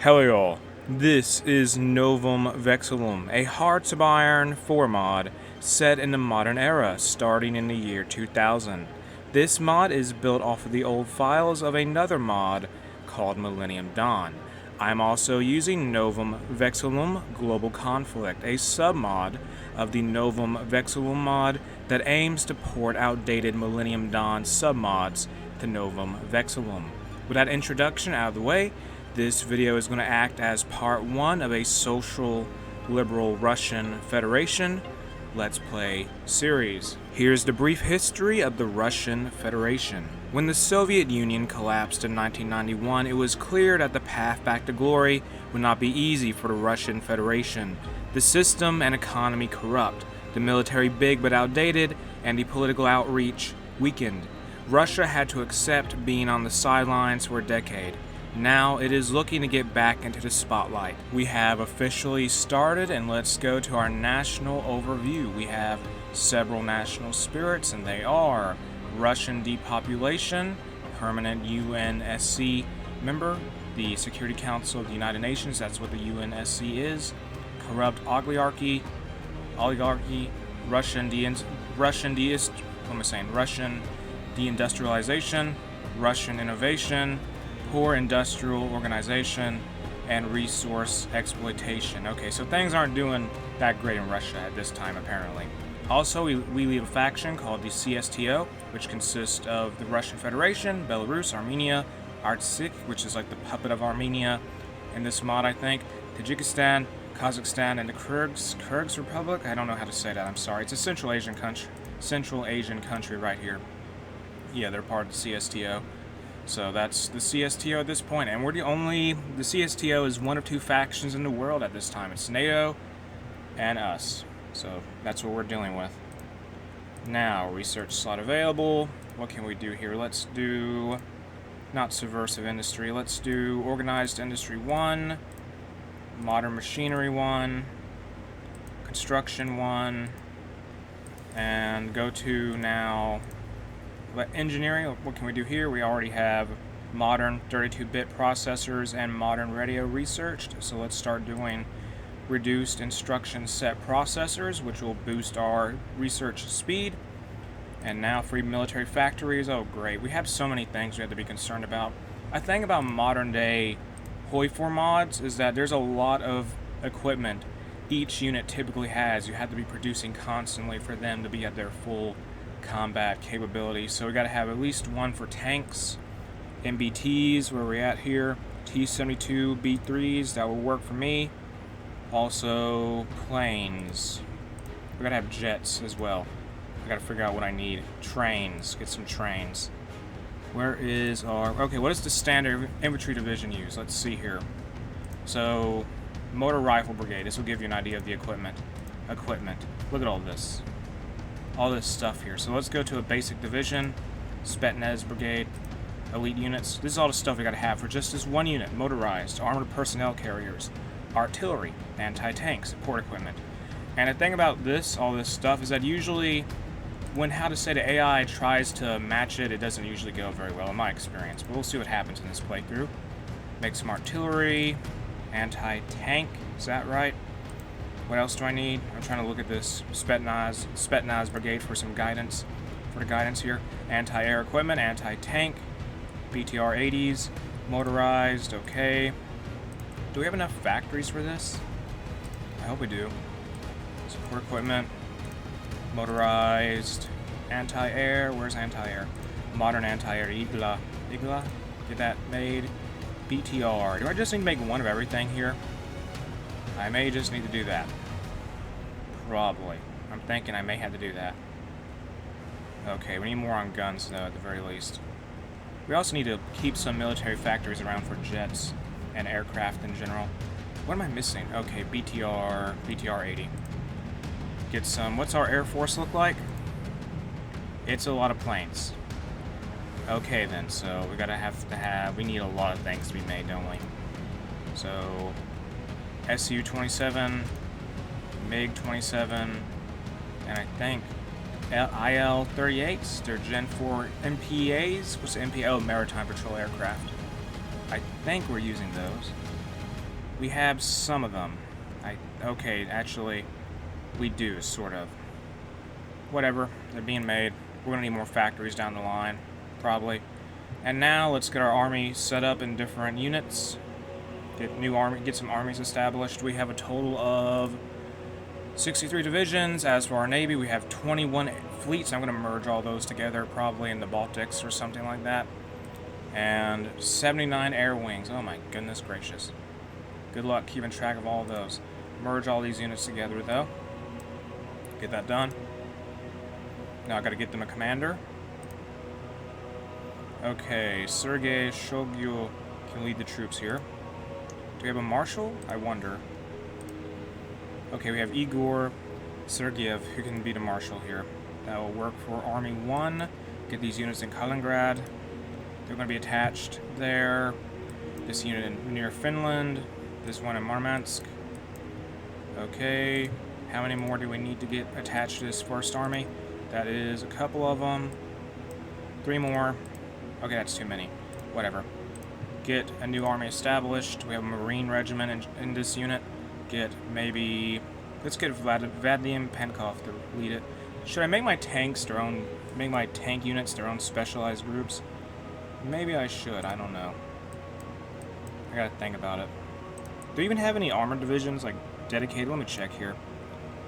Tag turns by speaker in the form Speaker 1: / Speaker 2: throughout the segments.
Speaker 1: Hello y'all, this is Novum Vexillum, a Hearts of Iron 4 mod set in the modern era, starting in the year 2000. This mod is built off of the old files of another mod called Millennium Dawn. I'm also using Novum Vexillum Global Conflict, a submod of the Novum Vexillum mod that aims to port outdated Millennium Dawn submods to Novum Vexillum. With that introduction out of the way, this video is going to act as part 1 of a social liberal Russian Federation Let's Play series. Here's the brief history of the Russian Federation. When the Soviet Union collapsed in 1991, it was clear that the path back to glory would not be easy for the Russian Federation. The system and economy corrupt, the military big but outdated, and the political outreach weakened. Russia had to accept being on the sidelines for a decade. Now it is looking to get back into the spotlight. We have officially started, and let's go to our national overview. We have several national spirits, and they are Russian depopulation, permanent UNSC member, the Security Council of the United Nations, that's what the UNSC is, corrupt oligarchy, Russian deindustrialization, Russian innovation, poor industrial organization, and resource exploitation. Okay, so things aren't doing that great in Russia at this time, apparently. Also, we lead a faction called the CSTO, which consists of the Russian Federation, Belarus, Armenia, Artsakh, which is like the puppet of Armenia in this mod, I think, Tajikistan, Kazakhstan, and the Kyrgyz Republic. I don't know how to say that, I'm sorry. It's a Central Asian country right here. Yeah, they're part of the CSTO. So that's the CSTO at this point, and the CSTO is one of two factions in the world at this time. It's NATO and us. So that's what we're dealing with. Now, research slot available. What can we do here? Let's do, not subversive industry, let's do organized industry 1, modern machinery 1, construction 1, and go to now engineering. What can we do here? We already have modern 32-bit processors and modern radio researched, so let's start doing reduced instruction set processors, which will boost our research speed. And now free military factories. Oh great, we have so many things we have to be concerned about. I think about modern day HOI4 mods is that there's a lot of equipment each unit typically has. You have to be producing constantly for them to be at their full combat capability. So we got to have at least one for tanks, MBTs, where we're at here, T-72 B3s, that will work for me. Also planes. We got to have jets as well. I got to figure out what I need. Trains, get some trains. Where is our, okay, what does the standard infantry division use? Let's see here. So motor rifle brigade, this will give you an idea of the equipment. Look at all this stuff here. So let's go to a basic division, Spetsnaz brigade, elite units. This is all the stuff we gotta have for just this one unit. Motorized, armored personnel carriers, artillery, anti-tank, support equipment. And the thing about all this stuff is that usually when the AI tries to match it, it doesn't usually go very well in my experience. But we'll see what happens in this playthrough. Make some artillery, anti-tank, is that right? What else do I need? I'm trying to look at this Spetsnaz brigade for some guidance. Here. Anti-air equipment, anti-tank, BTR-80s, motorized, okay. Do we have enough factories for this? I hope we do. Support equipment, motorized, anti-air, where's anti-air? Modern anti-air, Igla, get that made. BTR, do I just need to make one of everything here? I may just need to do that. Probably. I'm thinking I may have to do that. Okay, we need more on guns though, at the very least. We also need to keep some military factories around for jets and aircraft in general. What am I missing? Okay, BTR-80. Get some, what's our Air Force look like? It's a lot of planes. Okay then, so we need a lot of things to be made, don't we? So Su-27, MiG-27, and I think IL-38s, they're Gen 4 MPAs. What's the MPA? Oh, Maritime Patrol Aircraft. I think we're using those. We have some of them. Okay, actually, we do, sort of. Whatever, they're being made. We're gonna need more factories down the line, probably. And now let's get our army set up in different units. Get some armies established. We have a total of 63 divisions. As for our navy, we have 21 fleets. I'm going to merge all those together, probably in the Baltics or something like that. And 79 air wings. Oh my goodness gracious. Good luck keeping track of all of those. Merge all these units together, though. Get that done. Now I got to get them a commander. Okay, Sergei Shogyu can lead the troops here. Do we have a marshal? I wonder. Okay, we have Igor Sergeyev, who can be the marshal here. That will work for Army 1. Get these units in Kaliningrad. They're going to be attached there. This unit near Finland. This one in Murmansk. Okay, how many more do we need to get attached to this first army? That is a couple of them. 3 more. Okay, that's too many. Whatever. Get a new army established. We have a Marine regiment in this unit. Let's get Vadim Penkov to lead it. Should I make my tanks make my tank units their own specialized groups? Maybe I should, I don't know. I gotta think about it. Do we even have any armored divisions, like, dedicated? Let me check here.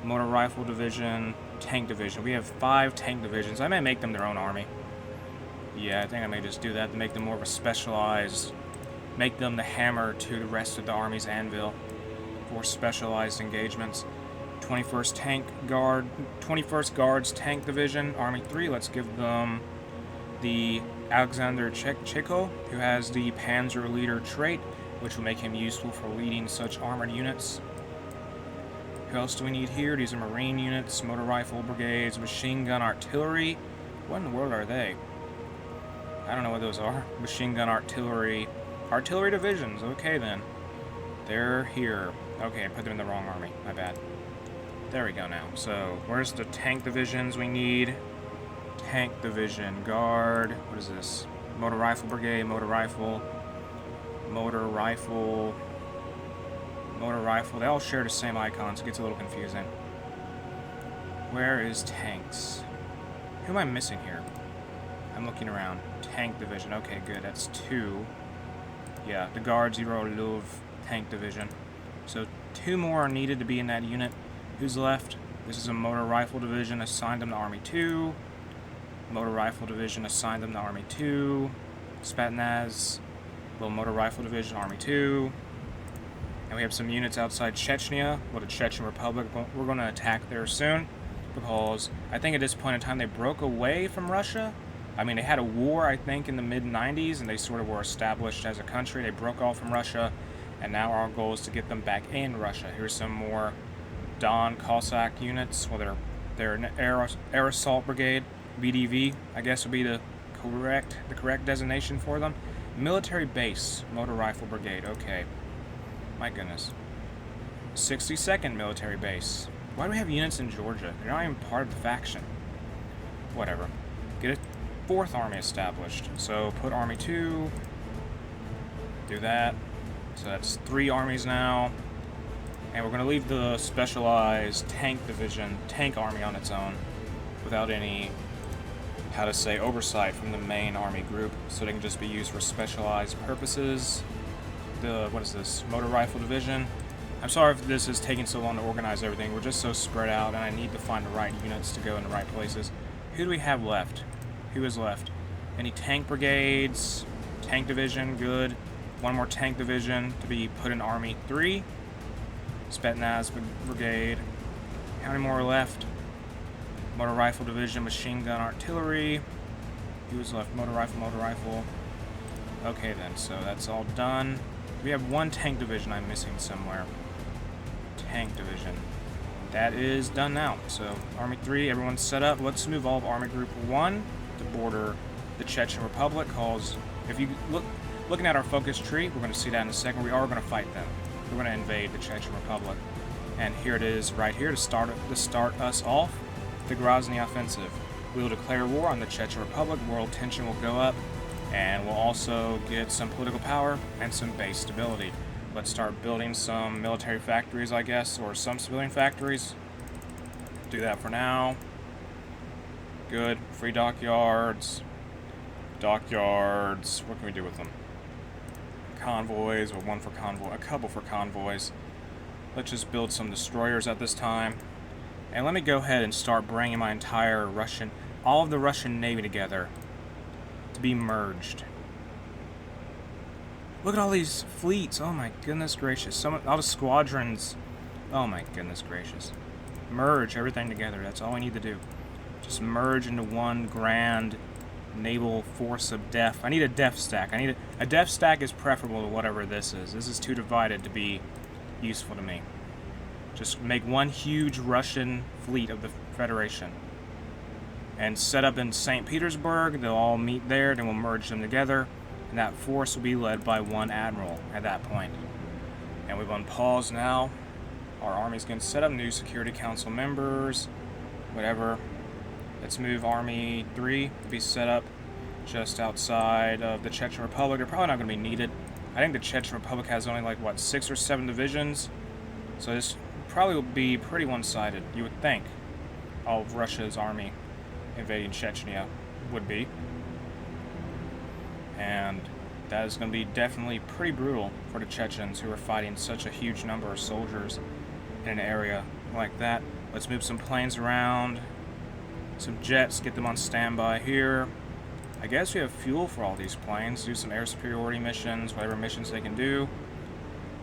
Speaker 1: Motor Rifle Division, Tank Division. We have 5 tank divisions. I may make them their own army. Yeah, I think I may just do that to make them more of a specialized... Make them the hammer to the rest of the army's anvil for specialized engagements. 21st Guards Tank Division, Army 3. Let's give them the Alexander Cheko, who has the Panzer Leader trait, which will make him useful for leading such armored units. Who else do we need here? These are Marine units, Motor Rifle Brigades, Machine Gun Artillery. What in the world are they? I don't know what those are. Machine Gun Artillery. Artillery divisions. Okay, then. They're here. Okay, I put them in the wrong army. My bad. There we go now. So, where's the tank divisions we need? Tank division. Guard. What is this? Motor Rifle Brigade. Motor Rifle. Motor Rifle. Motor Rifle. They all share the same icons. It gets a little confusing. Where is tanks? Who am I missing here? I'm looking around. Tank division. Okay, good. That's 2. Yeah, the Guard Zero Luv tank division. So 2 more are needed to be in that unit. Who's left? This is a Motor Rifle Division. Assigned them to Army 2. Motor Rifle Division. Assigned them to Army 2. Spetsnaz. Little Motor Rifle Division. Army 2. And we have some units outside Chechnya. Well, the Chechen Republic. We're going to attack there soon. Because I think at this point in time they broke away from Russia. I mean, they had a war, I think, in the mid-90s, and they sort of were established as a country. They broke off from Russia, and now our goal is to get them back in Russia. Here's some more Don Cossack units. Well, they're an Air Assault Brigade, VDV, I guess would be the correct designation for them. Military Base, Motor Rifle Brigade, okay. My goodness. 62nd Military Base. Why do we have units in Georgia? They're not even part of the faction. Whatever. Get a 4th army established. So put Army 2. Do that. So that's 3 armies now. And we're going to leave the specialized tank division, tank army on its own. Without any, oversight from the main army group. So they can just be used for specialized purposes. What is this? Motor Rifle Division. I'm sorry if this is taking so long to organize everything. We're just so spread out, and I need to find the right units to go in the right places. Who do we have left? Who is left? Any tank brigades? Tank division, good. 1 more tank division to be put in Army 3. Spetsnaz brigade. How many more are left? Motor Rifle Division, Machine Gun Artillery. Who is left? Motor Rifle. Okay then, so that's all done. We have 1 tank division I'm missing somewhere. Tank division. That is done now. So Army 3, everyone's set up. Let's move all of Army Group 1 to border the Chechen Republic, because if you looking at our focus tree, we're going to see that in a second. We are going to fight them. We're going to invade the Chechen Republic. And here it is right here to start us off, the Grozny Offensive. We will declare war on the Chechen Republic. World tension will go up, and we'll also get some political power and some base stability. Let's start building some military factories, I guess, or some civilian factories. Do that for now. Good. Free dockyards. Dockyards. What can we do with them? Convoys, or one for convoy, a couple for convoys. Let's just build some destroyers at this time. And let me go ahead and start bringing my entire all of the Russian Navy together to be merged. Look at all these fleets. Oh my goodness gracious. All the squadrons. Oh my goodness gracious. Merge everything together. That's all we need to do. Just merge into one grand naval force of death. I need a death stack. A death stack is preferable to whatever this is. This is too divided to be useful to me. Just make one huge Russian fleet of the Federation. And set up in St. Petersburg. They'll all meet there. Then we'll merge them together. And that force will be led by one admiral at that point. And we've on pause now. Our army's going to set up new Security Council members. Whatever. Let's move Army 3 to be set up just outside of the Chechen Republic. They're probably not going to be needed. I think the Chechen Republic has only like, what, 6 or 7 divisions? So this probably will be pretty one-sided, you would think. All of Russia's army invading Chechnya would be. And that is going to be definitely pretty brutal for the Chechens who are fighting such a huge number of soldiers in an area like that. Let's move some planes around, some jets, get them on standby here. I guess we have fuel for all these planes. Do some air superiority missions, whatever missions they can do.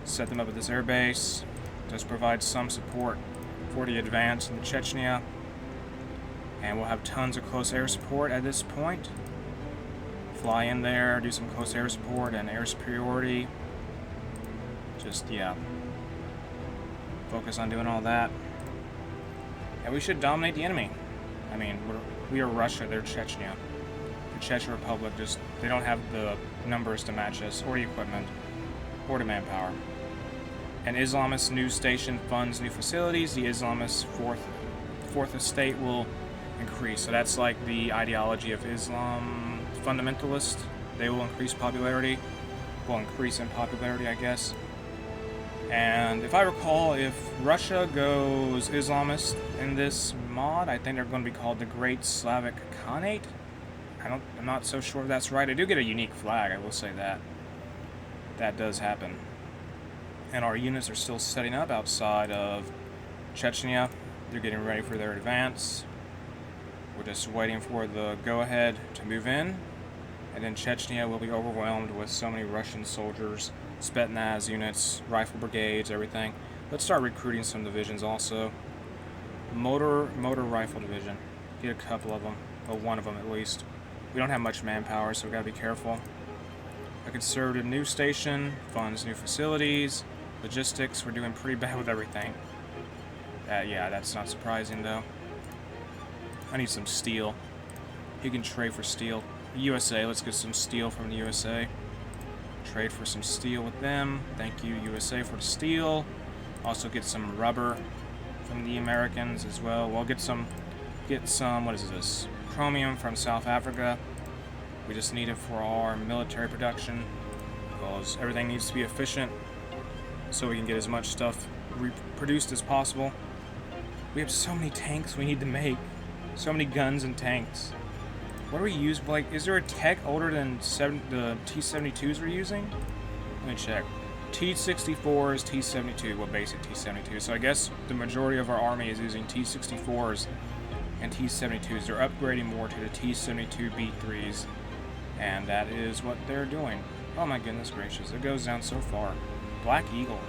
Speaker 1: Set them up at this air base. Just provide some support for the advance in Chechnya. And we'll have tons of close air support at this point. Fly in there, do some close air support and air superiority. Just, yeah. Focus on doing all that. And we should dominate the enemy. I mean, we are Russia, they're Chechnya. The Chechen Republic they don't have the numbers to match us, or the equipment, or the manpower. An Islamist news station funds new facilities. The Islamist fourth estate will increase. So that's like the ideology of Islam fundamentalist. They will increase popularity. Will increase in popularity, I guess. And if I recall, if Russia goes Islamist in this mod, I think they're going to be called the Great Slavic Khanate. I'm not so sure if that's right. I do get a unique flag, I will say that. That does happen. And our units are still setting up outside of Chechnya. They're getting ready for their advance. We're just waiting for the go-ahead to move in. And then Chechnya will be overwhelmed with so many Russian soldiers, Spetsnaz units, rifle brigades, everything. Let's start recruiting some divisions also. Motor rifle division. Get a couple of them, or one of them at least. We don't have much manpower, so we gotta be careful. A conservative news station funds new facilities. Logistics, we're doing pretty bad with everything. Yeah, that's not surprising though. I need some steel. You can trade for steel. USA, let's get some steel from the USA. Trade for some steel with them. Thank you, USA, for the steel. Also get some rubber from the Americans as well. We'll get some, what is this? Chromium from South Africa. We just need it for our military production because everything needs to be efficient so we can get as much stuff produced as possible. We have so many tanks we need to make. So many guns and tanks. What do we use? Like, is there a tech older than the T-72s we're using? Let me check. T-64s, T-72, well, basic T-72. So I guess the majority of our army is using T-64s and T-72s. They're upgrading more to the T-72B3s, and that is what they're doing. Oh my goodness gracious, it goes down so far. Black Eagle.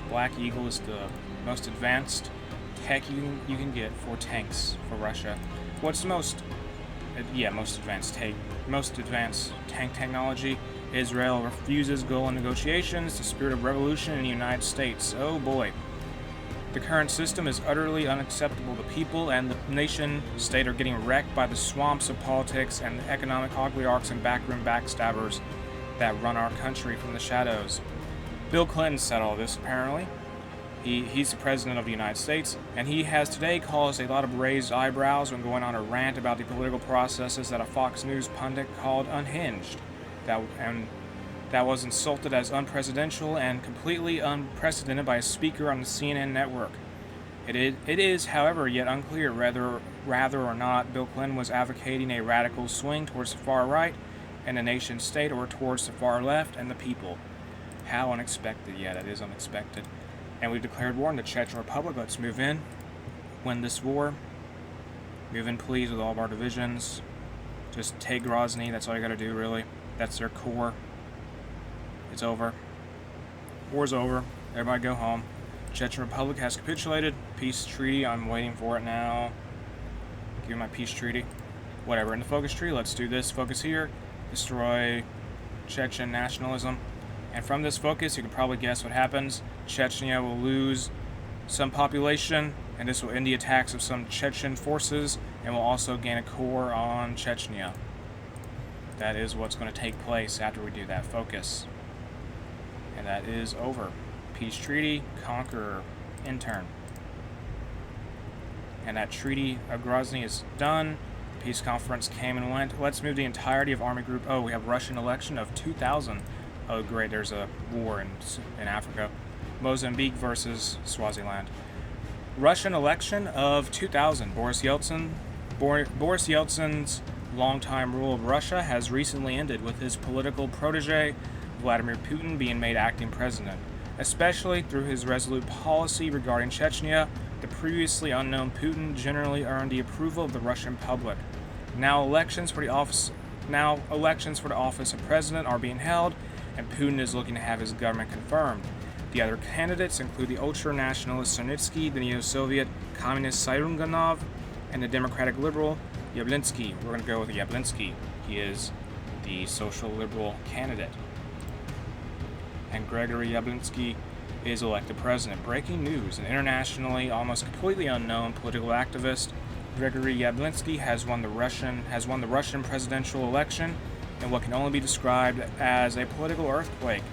Speaker 1: Black Eagle is the most advanced tech you can get for tanks for Russia. What's the most advanced tank technology? Israel refuses goal in negotiations. The spirit of revolution in the United States. Oh boy. The current system is utterly unacceptable. The people and the nation-state are getting wrecked by the swamps of politics and the economic oligarchs and backroom backstabbers that run our country from the shadows. Bill Clinton said all this, apparently. He's the president of the United States, and he has today caused a lot of raised eyebrows when going on a rant about the political processes that a Fox News pundit called unhinged. And that was insulted as unpresidential and completely unprecedented by a speaker on the CNN network. It is, however, yet unclear whether or not Bill Clinton was advocating a radical swing towards the far right and the nation state or towards the far left and the people. How unexpected. Yeah, that is unexpected. And we've declared war on the Chechen Republic. Let's move in. Win this war. Move in, please, with all of our divisions. Just take Grozny. That's all you gotta do, really. That's their core. It's over. War's over. Everybody go home. Chechen Republic has capitulated. Peace treaty. I'm waiting for it now. Give me my peace treaty. Whatever. In the focus tree, let's do this. Focus here. Destroy Chechen nationalism. And from this focus, you can probably guess what happens. Chechnya will lose some population, and this will end the attacks of some Chechen forces, and will also gain a core on Chechnya. That is what's going to take place after we do that focus. And that is over. Peace treaty, conqueror, intern. And that treaty of Grozny is done. Peace conference came and went. Let's move the entirety of Army Group. Oh, we have Russian election of 2000. Oh, great, there's a war in Africa. Mozambique versus Swaziland. Russian election of 2000. Boris Yeltsin's longtime rule of Russia has recently ended, with his political protege, Vladimir Putin, being made acting president. Especially through his resolute policy regarding Chechnya, the previously unknown Putin generally earned the approval of the Russian public. Now elections for the office of president are being held, and Putin is looking to have his government confirmed. The other candidates include the ultra-nationalist Sarnitsky, the neo-Soviet communist Sayrunganov, and the democratic liberal Yablinski. We're going to go with Yablinski. He is the social liberal candidate. And Gregory Yablinski is elected president. Breaking news: an internationally almost completely unknown political activist, Gregory Yablinski, has won the Russian presidential election in what can only be described as a political earthquake.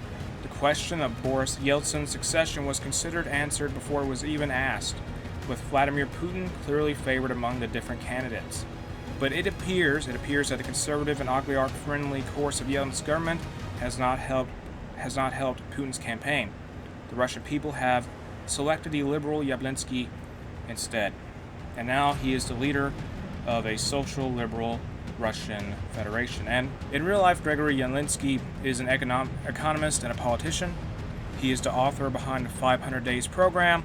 Speaker 1: The question of Boris Yeltsin's succession was considered answered before it was even asked, with Vladimir Putin clearly favored among the different candidates. But it appears that the conservative and oligarch-friendly course of Yeltsin's government has not helped Putin's campaign. The Russian people have selected the liberal Yablinski instead, and now he is the leader of a social liberal Russian Federation. And in real life, Gregory Yablinski is an economist and a politician. He is the author behind the 500 Days program,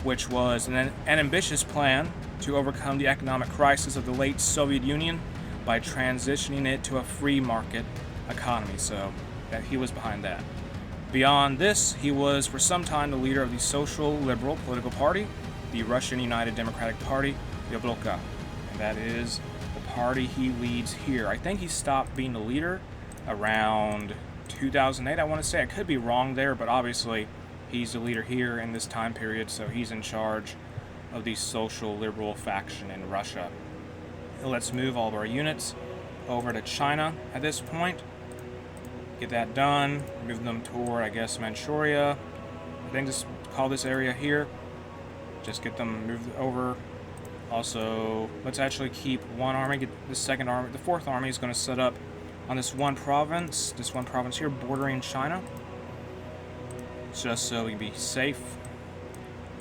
Speaker 1: which was an ambitious plan to overcome the economic crisis of the late Soviet Union by transitioning it to a free market economy. So that he was behind that. Beyond this, he was for some time the leader of the social liberal political party, the Russian United Democratic Party, Yabloko. And that is the party he leads here. I think he stopped being the leader around 2008, I want to say. I could be wrong there, but obviously he's the leader here in this time period, so he's in charge of the social liberal faction in Russia. Let's move all of our units over to China at this point. Get that done. Move them toward, I guess, Manchuria. I think just call this area here. Just get them moved over. Also, let's actually keep one army. Get the second army. The fourth army is going to set up on this one province here, bordering China, just so we can be safe.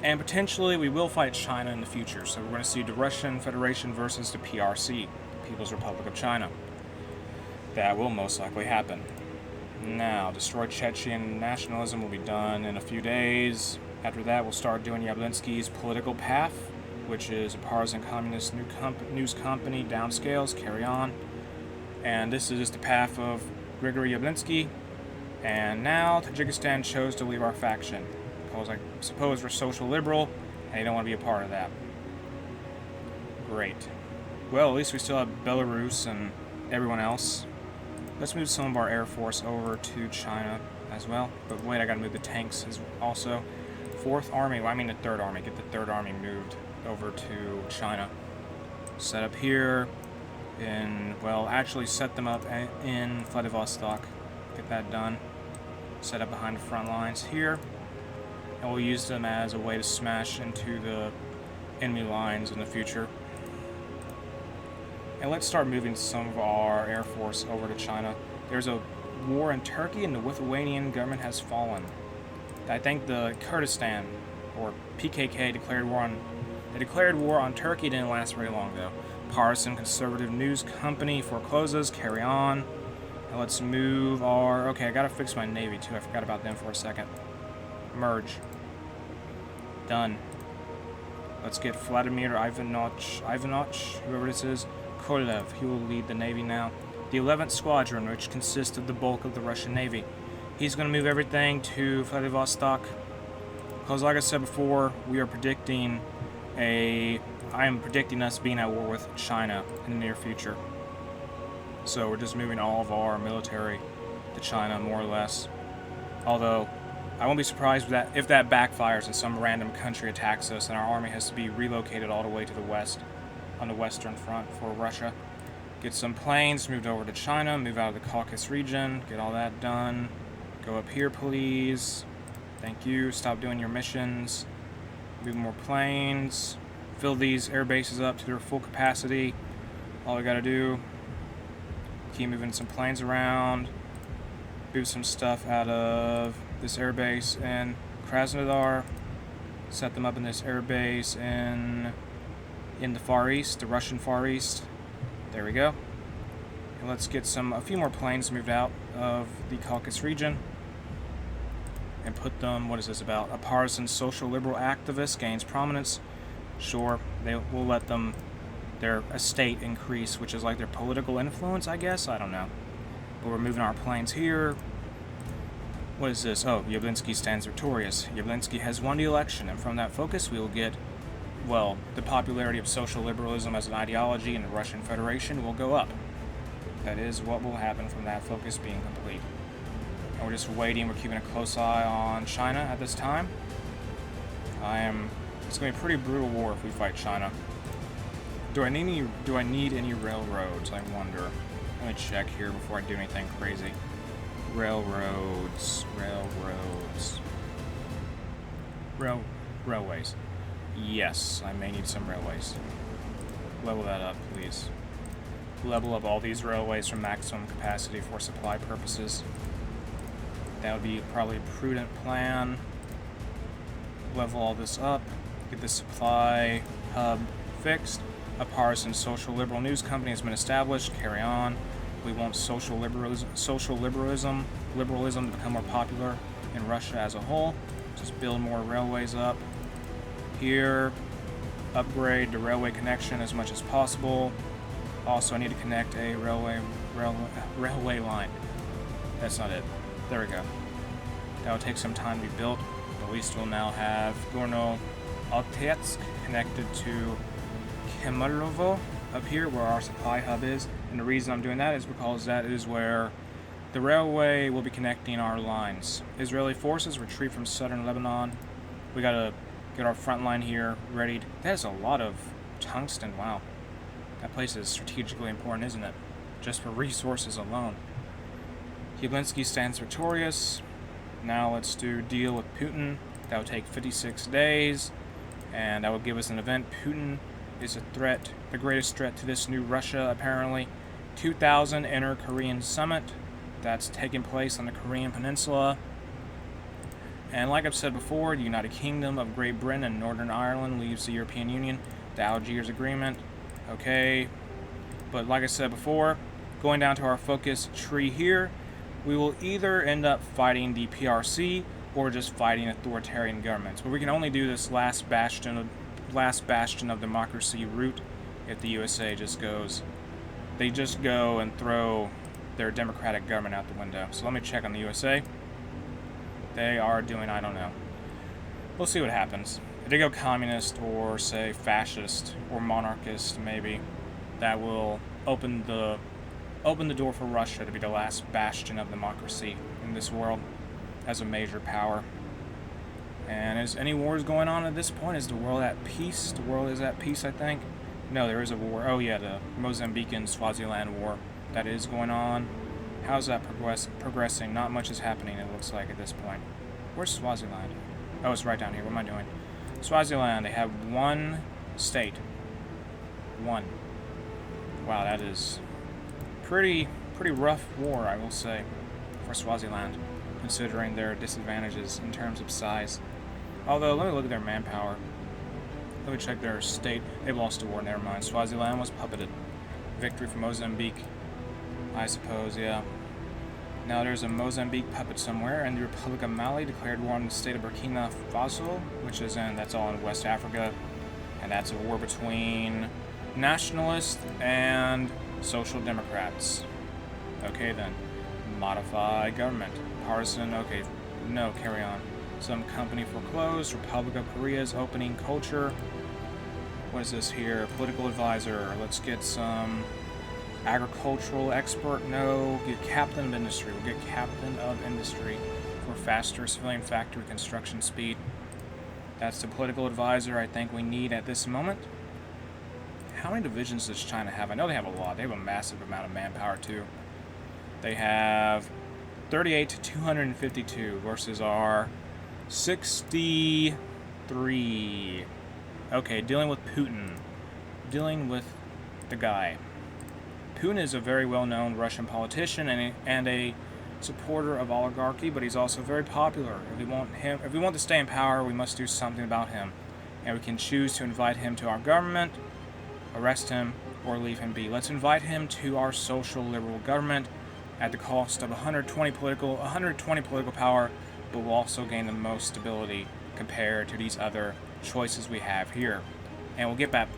Speaker 1: And potentially, we will fight China in the future. So we're going to see the Russian Federation versus the PRC, People's Republic of China. That will most likely happen. Now, destroy Chechen nationalism will be done in a few days. After that, we'll start doing Yablinski's political path, which is a partisan communist news company, downscales, carry on. And this is the path of Grigory Yablinski. And now, Tajikistan chose to leave our faction, because I suppose we're social liberal, and they don't want to be a part of that. Great. Well, at least we still have Belarus and everyone else. Let's move some of our Air Force over to China as well. But wait, I gotta move the tanks as also. Fourth Army, well, I mean the Third Army. Get the Third Army moved over to China. Set up here actually set them up in Vladivostok. Get that done. Set up behind the front lines here. And we'll use them as a way to smash into the enemy lines in the future. And let's start moving some of our Air Force over to China. There's a war in Turkey and the Lithuanian government has fallen. I think the Kurdistan, or PKK, declared war on Turkey. Didn't last very long though. Partisan conservative news company forecloses. Carry on. Now let's move our... Okay, I gotta fix my navy too. I forgot about them for a second. Merge. Done. Let's get Vladimir Ivanovich, whoever this is, Kolev. He will lead the navy now. The 11th Squadron, which consists of the bulk of the Russian Navy. He's going to move everything to Vladivostok. Because like I said before, I am predicting us being at war with China in the near future. So we're just moving all of our military to China, more or less. Although, I won't be surprised if that backfires and some random country attacks us and our army has to be relocated all the way to the west, on the western front for Russia. Get some planes moved over to China, move out of the Caucasus region, get all that done. Go up here, please. Thank you. Stop doing your missions. Move more planes. Fill these air bases up to their full capacity. All we gotta do, keep moving some planes around. Move some stuff out of this air base in Krasnodar. Set them up in this air base in the Far East, the Russian Far East. There we go. And let's get a few more planes moved out of the Caucasus region and put them, what is this about? A partisan social liberal activist gains prominence. Sure, we'll let their estate increase, which is like their political influence, I guess? I don't know. But we're moving our planes here. What is this? Oh, Yablinski stands victorious. Yablinski has won the election, and from that focus we will get, well, the popularity of social liberalism as an ideology in the Russian Federation will go up. That is what will happen from that focus being complete. And we're just waiting. We're keeping a close eye on China at this time. It's going to be a pretty brutal war if we fight China. Do I need any railroads, I wonder? Let me check here before I do anything crazy. Railways. Yes, I may need some railways. Level that up, please. Level up all these railways from maximum capacity for supply purposes. That would be probably a prudent plan. Level all this up. Get the supply hub fixed. A partisan social liberal news company has been established. Carry on. We want social liberalism to become more popular in Russia as a whole. Just build more railways up. Here, upgrade the railway connection as much as possible. Also, I need to connect a railway line. That's not it. There we go. That will take some time to be built. But at least we'll now have Gorno-Altetsk connected to Kemerovo up here, where our supply hub is. And the reason I'm doing that is because that is where the railway will be connecting our lines. Israeli forces retreat from southern Lebanon. We gotta get our front line here readied. That is a lot of tungsten. Wow. That place is strategically important, isn't it? Just for resources alone. Yablinski stands victorious. Now let's deal with Putin. That will take 56 days. And that will give us an event. Putin is a threat, the greatest threat to this new Russia, apparently. 2000 Inter-Korean Summit. That's taking place on the Korean Peninsula. And like I've said before, the United Kingdom of Great Britain and Northern Ireland leaves the European Union. The Algiers Agreement. Okay. But like I said before, going down to our focus tree here, we will either end up fighting the PRC or just fighting authoritarian governments. But we can only do this last bastion of democracy route if the USA just goes. They just go and throw their democratic government out the window. So let me check on the USA. They are doing, I don't know. We'll see what happens. If they go communist or, say, fascist or monarchist, maybe, that will open the door for Russia to be the last bastion of democracy in this world as a major power. And is any wars going on at this point? Is the world at peace? The world is at peace, I think. No, there is a war. Oh yeah, the Mozambican Swaziland war. That is going on. How's that progressing? Not much is happening, it looks like, at this point. Where's Swaziland? Oh, it's right down here. What am I doing? Swaziland, they have one state. One. Wow, that is pretty rough war, I will say. for Swaziland, considering their disadvantages in terms of size. Although, let me look at their manpower. Let me check their state. They've lost a war, never mind. Swaziland was puppeted. Victory for Mozambique, I suppose, yeah. Now there's a Mozambique puppet somewhere, and the Republic of Mali declared war on the state of Burkina Faso, which is that's all in West Africa, and that's a war between nationalists and social democrats. Okay then, modify government, partisan, okay, no, carry on. Some company foreclosed, Republic of Korea's opening culture. What is this here? Political advisor, let's get some agricultural expert, no. Get captain of industry, we'll get captain of industry for faster civilian factory construction speed. That's the political advisor I think we need at this moment. How many divisions does China have? I know they have a lot. They have a massive amount of manpower too. They have 38 to 252 versus our 63. Okay, dealing with Putin. Dealing with the guy. Putin is a very well-known Russian politician and a supporter of oligarchy, but he's also very popular. If we want to stay in power, we must do something about him. And we can choose to invite him to our government, arrest him, or leave him be. Let's invite him to our social liberal government at the cost of 120 political power, but we'll also gain the most stability compared to these other choices we have here. And we'll get back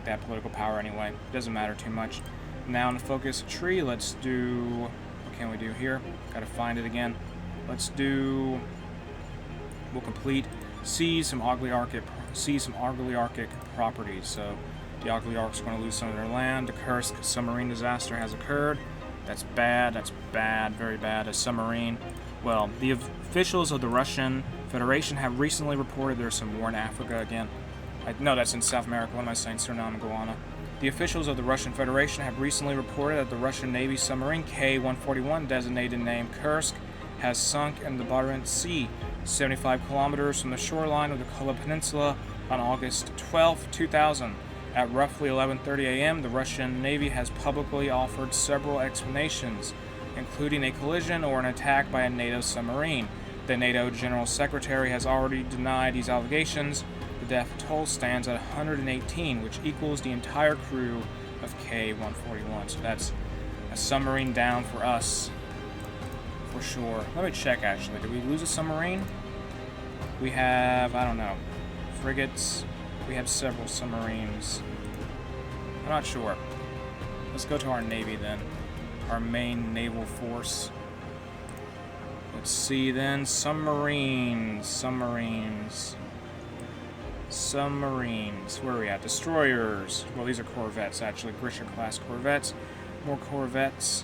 Speaker 1: that political power anyway. Doesn't matter too much. Now in the focus tree, let's do, what can we do here? Gotta find it again. We'll complete seize some oligarchic properties. So the oligarchs are going to lose some of their land. The Kursk submarine disaster has occurred. That's bad, very bad. A submarine. Well, the officials of the Russian Federation have recently reported there's some war in Africa again. No, that's in South America. What am I saying? Suriname and Guyana. The officials of the Russian Federation have recently reported that the Russian Navy submarine K-141, designated name Kursk, has sunk in the Barents Sea, 75 kilometers from the shoreline of the Kola Peninsula on August 12, 2000. At roughly 11:30 a.m., the Russian Navy has publicly offered several explanations, including a collision or an attack by a NATO submarine. The NATO General Secretary has already denied these allegations. The death toll stands at 118, which equals the entire crew of K-141. So that's a submarine down for us, for sure. Let me check, actually. Did we lose a submarine? We have, I don't know, frigates. We have several submarines. I'm not sure. Let's go to our Navy then. Our main naval force. Let's see then. Submarines. Where are we at? Destroyers. Well, these are corvettes, actually. Grisha-class corvettes. More corvettes.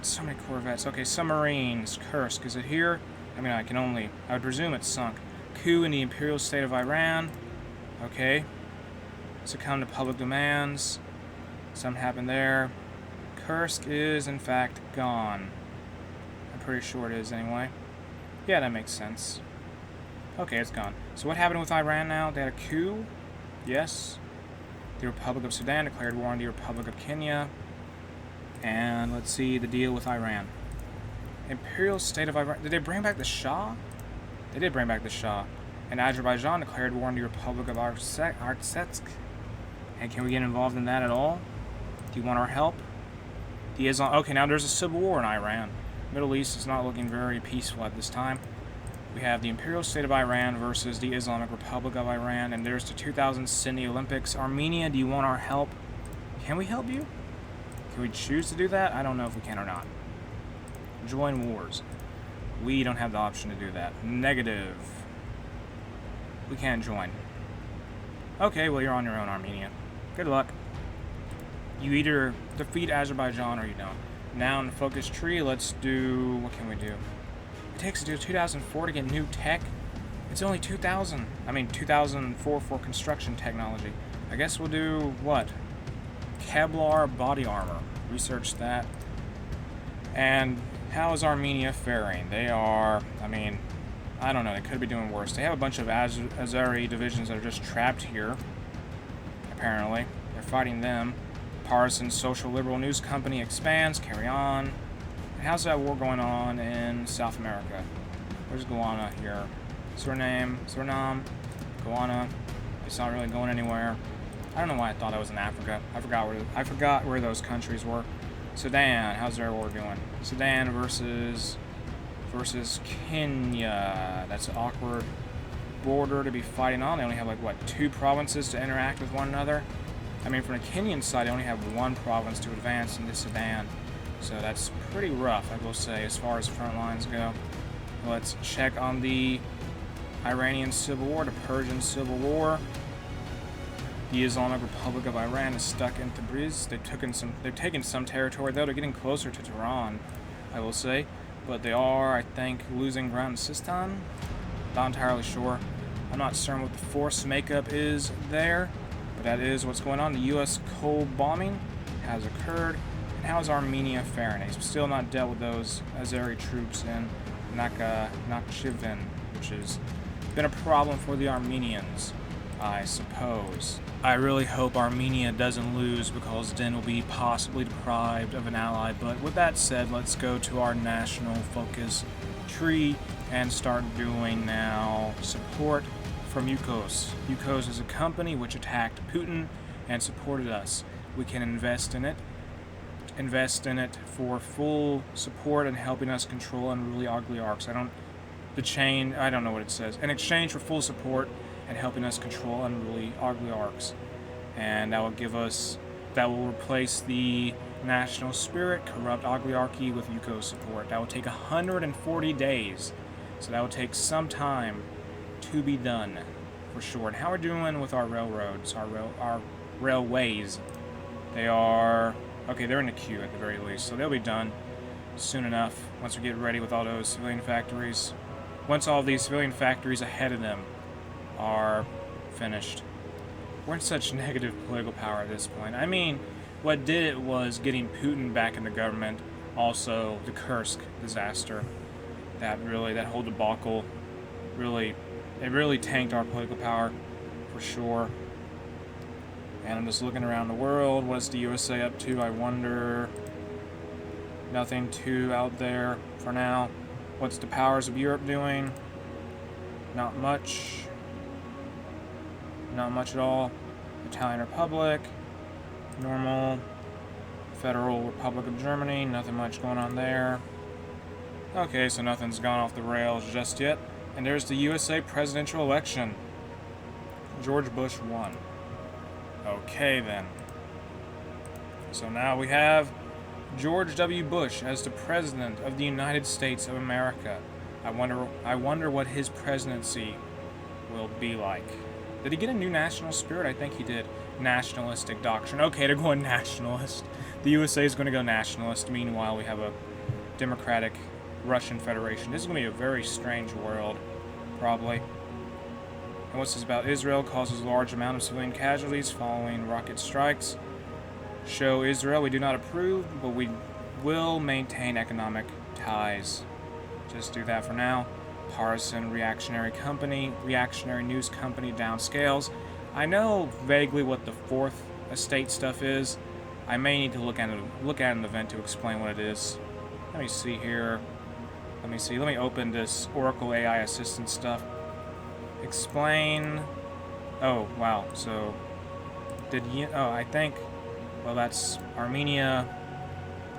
Speaker 1: So many corvettes. Okay, submarines. Kursk. Is it here? I mean, I would presume it's sunk. Coup in the Imperial State of Iran. Okay. Succumb to public demands. Something happened there. Kursk is, in fact, gone. I'm pretty sure it is, anyway. Yeah, that makes sense. Okay, it's gone. So what happened with Iran now? They had a coup? Yes. The Republic of Sudan declared war on the Republic of Kenya. And let's see the deal with Iran. Imperial State of Iran. Did they bring back the Shah? They did bring back the Shah. And Azerbaijan declared war on the Republic of Artsakh. And can we get involved in that at all? Do you want our help? The Islam. Okay, now there's a civil war in Iran. Middle East is not looking very peaceful at this time. We have the Imperial State of Iran versus the Islamic Republic of Iran, and there's the 2000 Sydney Olympics. Armenia, do you want our help? Can we help you? Can we choose to do that? I don't know if we can or not. Join wars. We don't have the option to do that. Negative. We can't join. Okay, well, you're on your own, Armenia. Good luck. You either defeat Azerbaijan or you don't. Now in the focus tree, let's do... What can we do? It takes until 2004 to get new tech. It's only 2004 for construction technology. I guess we'll do what? Kevlar body armor. Research that. And how is Armenia faring? They are, I don't know, they could be doing worse. They have a bunch of Azeri divisions that are just trapped here, apparently. They're fighting them. Partisan Social Liberal News Company expands, carry on. How's that war going on in South America? Where's Guyana here? Suriname, Guyana. It's not really going anywhere. I don't know why I thought I was in Africa. I forgot where those countries were. Sudan, how's their war doing? Sudan versus Kenya. That's an awkward border to be fighting on. They only have like what, 2 provinces to interact with one another. I mean, from the Kenyan side, they only have 1 province to advance into Sudan. So that's pretty rough, I will say, as far as front lines go. Let's check on the Iranian Civil War, the Persian Civil War. The Islamic Republic of Iran is stuck in Tabriz. They've taken some territory, though. They're getting closer to Tehran, I will say. But they are, I think, losing ground in Sistan. Not entirely sure. I'm not certain what the force makeup is there, but that is what's going on. The U.S. cold bombing has occurred. And how is Armenia faring? They've still not dealt with those Azeri troops in Nakhchivan, which has been a problem for the Armenians, I suppose. I really hope Armenia doesn't lose, because then we'll be possibly deprived of an ally. But with that said, let's go to our national focus tree and start doing now support from Yukos. Yukos is a company which attacked Putin and supported us. We can invest in it for full support and helping us control unruly oligarchs. I don't know what it says. In exchange for full support and helping us control unruly oligarchs. And that will replace the national spirit, corrupt oligarchy with Yukos support. That will take 140 days. So that will take some time to be done, for sure. And how we're doing with our railroads, our railways. They're in the queue at the very least. So they'll be done soon enough once we get ready with all those civilian factories. Once all these civilian factories ahead of them are finished. We're in such negative political power at this point. I mean, what did it was getting Putin back in the government. Also, the Kursk disaster. That whole debacle really tanked our political power, for sure. And I'm just looking around the world. What's the USA up to? I wonder. Nothing too out there for now. What's the powers of Europe doing? Not much. Not much at all. Italian Republic. Normal. Federal Republic of Germany. Nothing much going on there. Okay, so nothing's gone off the rails just yet. And there's the USA presidential election. George Bush won. Okay, then. So now we have George W. Bush as the President of the United States of America. I wonder what his presidency will be like. Did he get a new national spirit? I think he did. Nationalistic doctrine. Okay, they're going nationalist. The USA is going to go nationalist. Meanwhile, we have a democratic Russian Federation. This is going to be a very strange world, probably. And what's this about? Israel causes a large amount of civilian casualties following rocket strikes. Show Israel we do not approve, but we will maintain economic ties. Just do that for now. Partisan reactionary news company downscales. I know vaguely what the Fourth Estate stuff is. I may need to look at an event to explain what it is. Let me see here. Let me open this Oracle AI Assistant stuff. Explain. Oh, wow. So, I think, well, that's Armenia.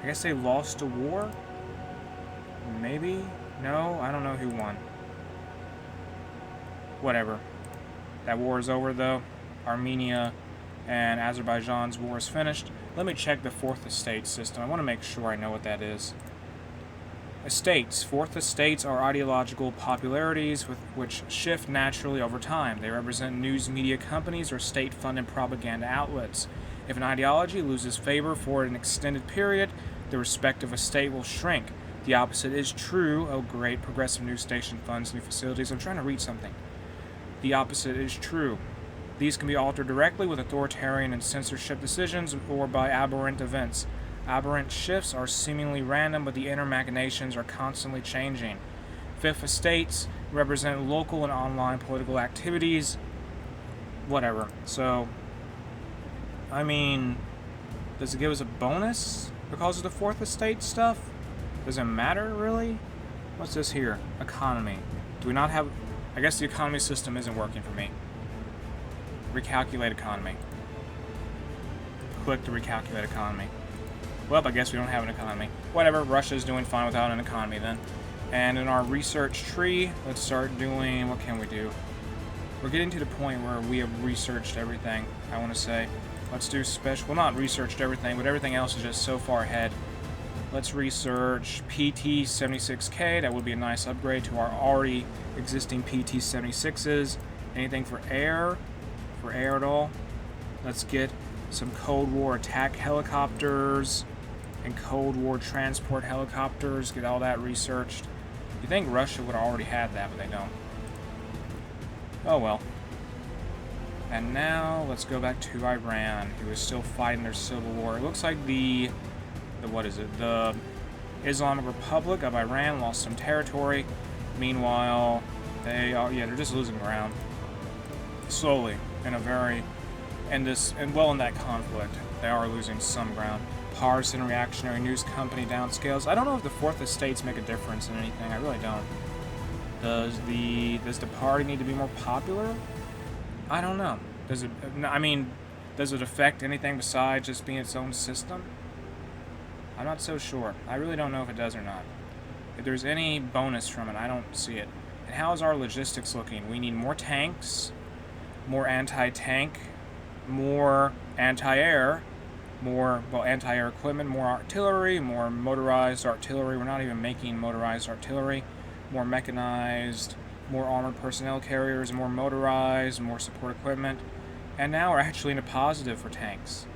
Speaker 1: I guess they lost a war? Maybe? No? I don't know who won. Whatever. That war is over, though. Armenia and Azerbaijan's war is finished. Let me check the Fourth Estate system. I want to make sure I know what that is. Estates. Fourth estates are ideological popularities which shift naturally over time. They represent news media companies or state-funded propaganda outlets. If an ideology loses favor for an extended period, the respective estate will shrink. The opposite is true. Oh, great. Progressive news station funds new facilities. I'm trying to read something. The opposite is true. These can be altered directly with authoritarian and censorship decisions or by aberrant events. Aberrant shifts are seemingly random, but the inner machinations are constantly changing. Fifth estates represent local and online political activities. Whatever. So, I mean, does it give us a bonus because of the Fourth Estate stuff? Does it matter, really? What's this here? Economy. Do we not have... I guess the economy system isn't working for me. Recalculate economy. Click to recalculate economy. Well, I guess we don't have an economy. Whatever, Russia's doing fine without an economy then. And in our research tree, let's start doing... What can we do? We're getting to the point where we have researched everything, I want to say. Let's do special... Well, not researched everything, but everything else is just so far ahead. Let's research PT-76K. That would be a nice upgrade to our already existing PT-76s. Anything for air? For air at all? Let's get some Cold War attack helicopters and Cold War transport helicopters. Get all that researched. You think Russia would have already had that, but they don't. Oh well. And now let's go back to Iran, who is still fighting their civil war. It looks like the what is it? The Islamic Republic of Iran lost some territory. Meanwhile, they're just losing ground slowly in a very in that conflict. They are losing some ground. Partisan reactionary news company downscales. I don't know if the Fourth Estates make a difference in anything. I really don't. Does the party need to be more popular? I don't know. Does it affect anything besides just being its own system? I'm not so sure. I really don't know if it does or not. If there's any bonus from it, I don't see it. And how is our logistics looking? We need more tanks, more anti-tank, more anti-air, more, anti-air equipment, more artillery, more motorized artillery. We're not even making motorized artillery. More mechanized, more armored personnel carriers, more motorized, more support equipment. And now we're actually in a positive for tanks.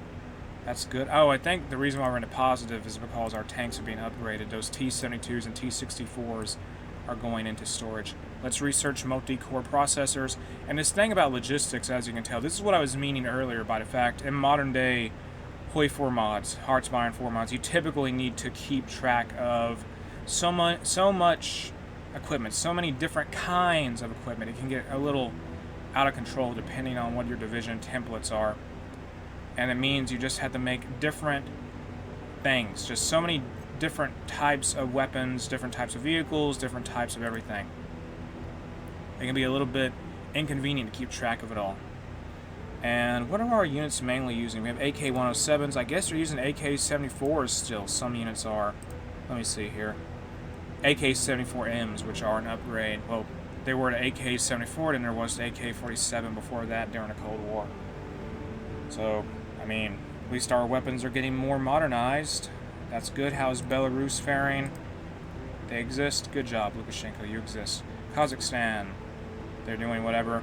Speaker 1: That's good. Oh, I think the reason why we're in a positive is because our tanks are being upgraded. Those T-72s and T-64s are going into storage. Let's research multi-core processors. And this thing about logistics, as you can tell, this is what I was meaning earlier by the fact, in modern day Hoi 4 mods, Heartsbyron 4 mods, you typically need to keep track of so much equipment, so many different kinds of equipment. It can get a little out of control depending on what your division templates are. And it means you just have to make different things, just so many different types of weapons, different types of vehicles, different types of everything. It can be a little bit inconvenient to keep track of it all. And what are our units mainly using? We have AK-107s. I guess they're using AK-74s still. Some units are. Let me see here. AK-74Ms, which are an upgrade. Well, they were to AK-74, and there was the AK-47 before that during the Cold War. So, at least our weapons are getting more modernized. That's good. How's Belarus faring? They exist. Good job, Lukashenko. You exist. Kazakhstan. They're doing whatever.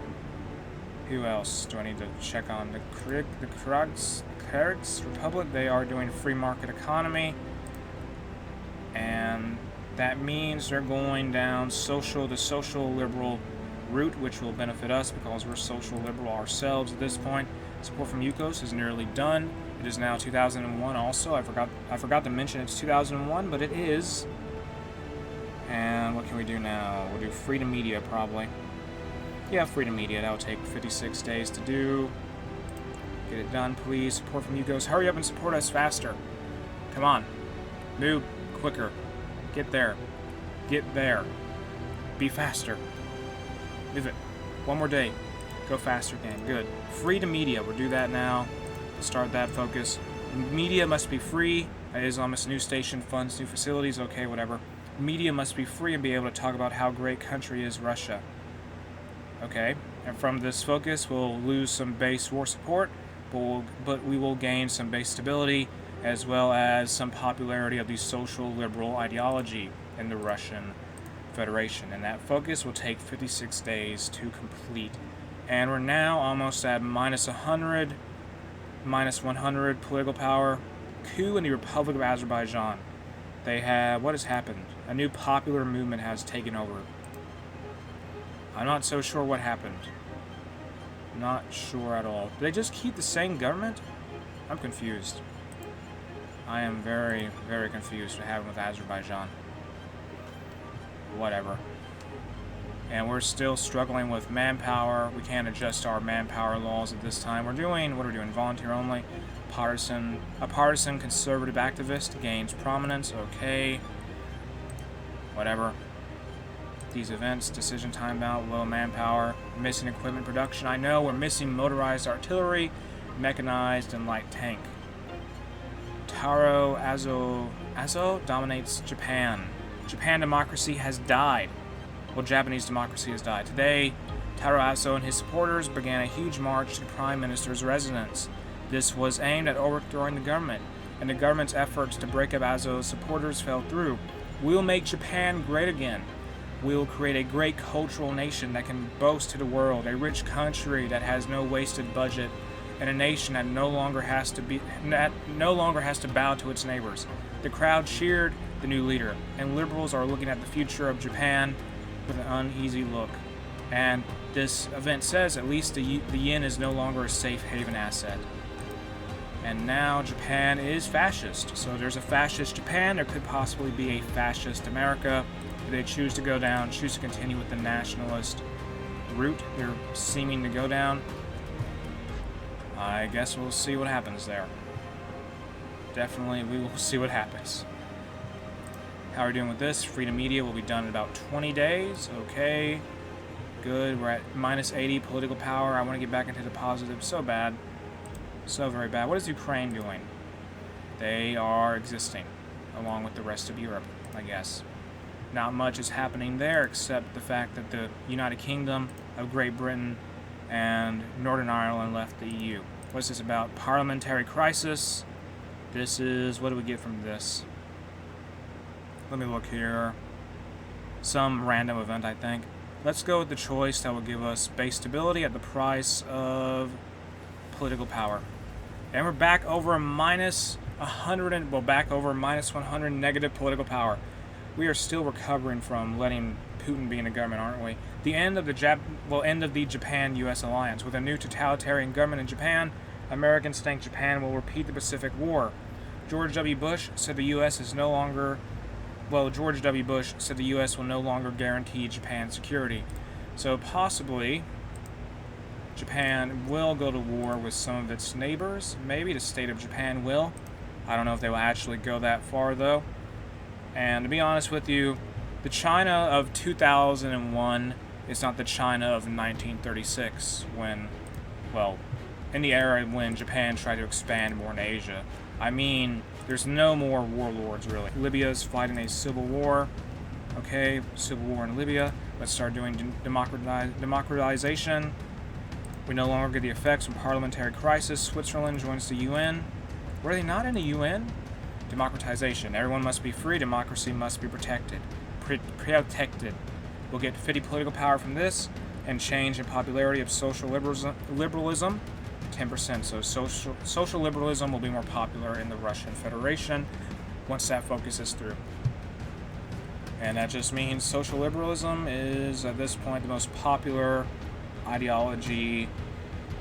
Speaker 1: Who else do I need to check on? The Kyrgyz Republic. They are doing a free market economy. And that means they're going down the social liberal route, which will benefit us because we're social liberal ourselves at this point. Support from Yukos is nearly done. It is now 2001 also. I forgot to mention it's 2001, but it is. And what can we do now? We'll do Freedom Media probably. Yeah, Freedom Media. That'll take 56 days to do. Get it done, please. Support from Yukos. Hurry up and support us faster. Come on. Move quicker. Get there. Get there. Be faster. Move it. One more day. Go faster, game. Good. Freedom Media. We'll do that now. Start that focus. Media must be free. Islamist news station funds new facilities. Okay, whatever. Media must be free and be able to talk about how great country is Russia. Okay. And from this focus, we'll lose some base war support, but we will gain some base stability as well as some popularity of the social liberal ideology in the Russian Federation. And that focus will take 56 days to complete. And we're now almost at minus 100 political power. Coup in the Republic of Azerbaijan. They have... What has happened? A new popular movement has taken over. I'm not so sure what happened. Not sure at all. Did they just keep the same government? I'm confused. I am very, very confused what happened with Azerbaijan. Whatever. And we're still struggling with manpower. We can't adjust our manpower laws at this time. What are we doing? Volunteer only. A partisan conservative activist gains prominence. Okay. whatever. These events, decision timeout, low manpower, missing equipment production. I know we're missing motorized artillery, mechanized, and light tank. Taro Azo dominates Japan. Japan democracy has died. Well, Japanese democracy has died. Today, Taro Azo and his supporters began a huge march to the Prime Minister's residence. This was aimed at overthrowing the government, and the government's efforts to break up Azo's supporters fell through. We'll make Japan great again. We'll create a great cultural nation that can boast to the world, a rich country that has no wasted budget, and a nation that no longer has to bow to its neighbors. The crowd cheered the new leader, and liberals are looking at the future of Japan with an uneasy look. And this event says at least the yen is no longer a safe haven asset. And now Japan is fascist. So there's a fascist Japan. There could possibly be a fascist America. If they choose to go down, choose to continue with the nationalist route they're seeming to go down, I guess we'll see what happens there. Definitely, we will see what happens. How are we doing with this? Freedom Media will be done in about 20 days. Okay. Good. We're at minus 80 political power. I want to get back into the positive so bad. So very bad. What is Ukraine doing? They are existing, along with the rest of Europe, I guess. Not much is happening there except the fact that the United Kingdom of Great Britain and Northern Ireland left the EU. What's this about? Parliamentary crisis. This is, what do we get from this? Let me look here. Some random event, I think. Let's go with the choice that will give us base stability at the price of political power. And we're back over minus 100, back over minus 100 negative political power. We are still recovering from letting Putin be in the government, aren't we? The end of the Japan-U.S. alliance. With a new totalitarian government in Japan, Americans think Japan will repeat the Pacific War. George W. Bush said the U.S. is no longer... George W. Bush said the U.S. will no longer guarantee Japan's security. So possibly, Japan will go to war with some of its neighbors. Maybe the state of Japan will. I don't know if they will actually go that far, though. And to be honest with you, the China of 2001 is not the China of 1936 when, in the era when Japan tried to expand more in Asia. I mean, there's no more warlords, really. Libya's fighting a civil war. Okay, civil war in Libya. Let's start doing democratization. We no longer get the effects from parliamentary crisis. Switzerland joins the UN. Were they not in the UN? Democratization. Everyone must be free. Democracy must be protected. Protected. We'll get 50 political power from this, and change in popularity of social liberalism, 10%. So social liberalism will be more popular in the Russian Federation once that focuses through. And that just means social liberalism is, at this point, the most popular ideology